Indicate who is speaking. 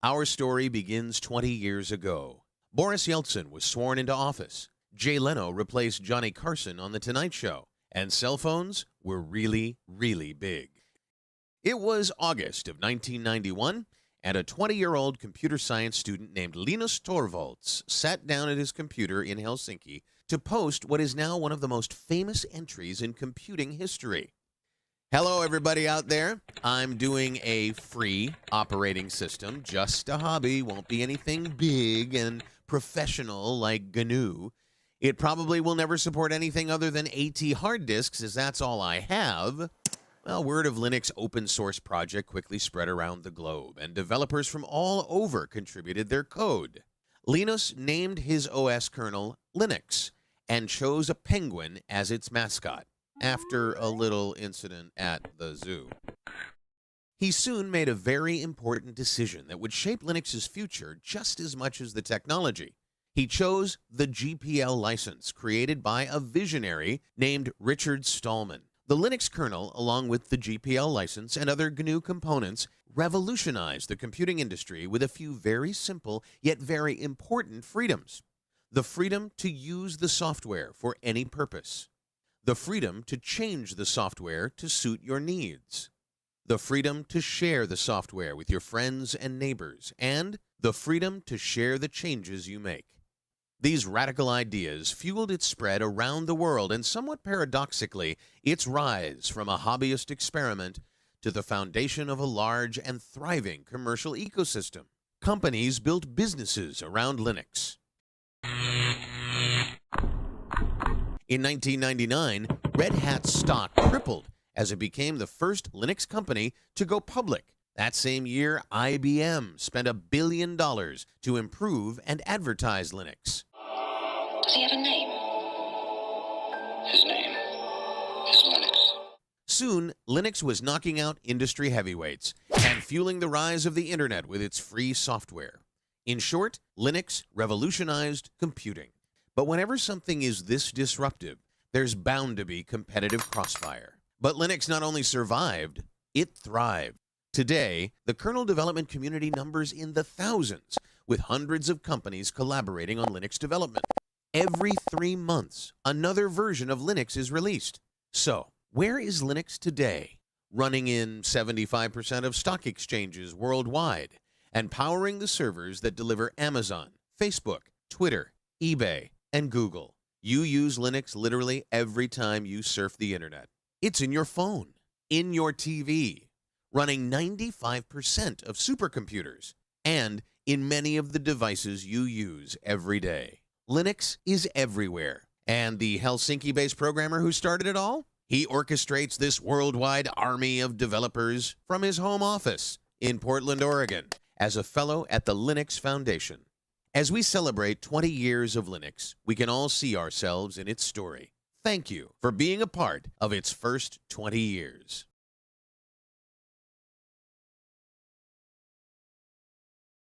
Speaker 1: Our story begins 20 years ago. Boris Yeltsin was sworn into office. Jay Leno replaced Johnny Carson on The Tonight Show. And cell phones were really, really big. It was August of 1991, and a 20-year-old computer science student named Linus Torvalds sat down at his computer in Helsinki to post what is now one of the most famous entries in computing history. Hello, everybody out there. I'm doing a free operating system, just a hobby, won't be anything big and professional like GNU. It probably will never support anything other than AT hard disks, as that's all I have. Well, word of Linux open source project quickly spread around the globe, and developers from all over contributed their code. Linus named his OS kernel Linux and chose a penguin as its mascot, after a little incident at the zoo. He soon made a very important decision that would shape Linux's future just as much as the technology. He chose the GPL license created by a visionary named Richard Stallman. The Linux kernel, along with the GPL license and other GNU components, revolutionized the computing industry with a few very simple yet very important freedoms. The freedom to use the software for any purpose. The freedom to change the software to suit your needs. The freedom to share the software with your friends and neighbors. And the freedom to share the changes you make. These radical ideas fueled its spread around the world and, somewhat paradoxically, its rise from a hobbyist experiment to the foundation of a large and thriving commercial ecosystem. Companies built businesses around Linux. In 1999, Red Hat's stock tripled as it became the first Linux company to go public. That same year, IBM spent $1 billion to improve and advertise Linux.
Speaker 2: Does he have a name? His name is Linux.
Speaker 1: Soon, Linux was knocking out industry heavyweights and fueling the rise of the internet with its free software. In short, Linux revolutionized computing. But whenever something is this disruptive, there's bound to be competitive crossfire. But Linux not only survived, it thrived. Today, the kernel development community numbers in the thousands, with hundreds of companies collaborating on Linux development. Every 3 months, another version of Linux is released. So, where is Linux today? Running in 75% of stock exchanges worldwide, and powering the servers that deliver Amazon, Facebook, Twitter, eBay, and Google. You use Linux literally every time you surf the internet. It's in your phone, in your TV, running 95% of supercomputers, and in many of the devices you use every day. Linux is everywhere. And the Helsinki-based programmer who started it all? He orchestrates this worldwide army of developers from his home office in Portland, Oregon, as a fellow at the Linuxfoundation. As we celebrate 20 years of Linux, we can all see ourselves in its story. Thank you for being a part of its first 20 years.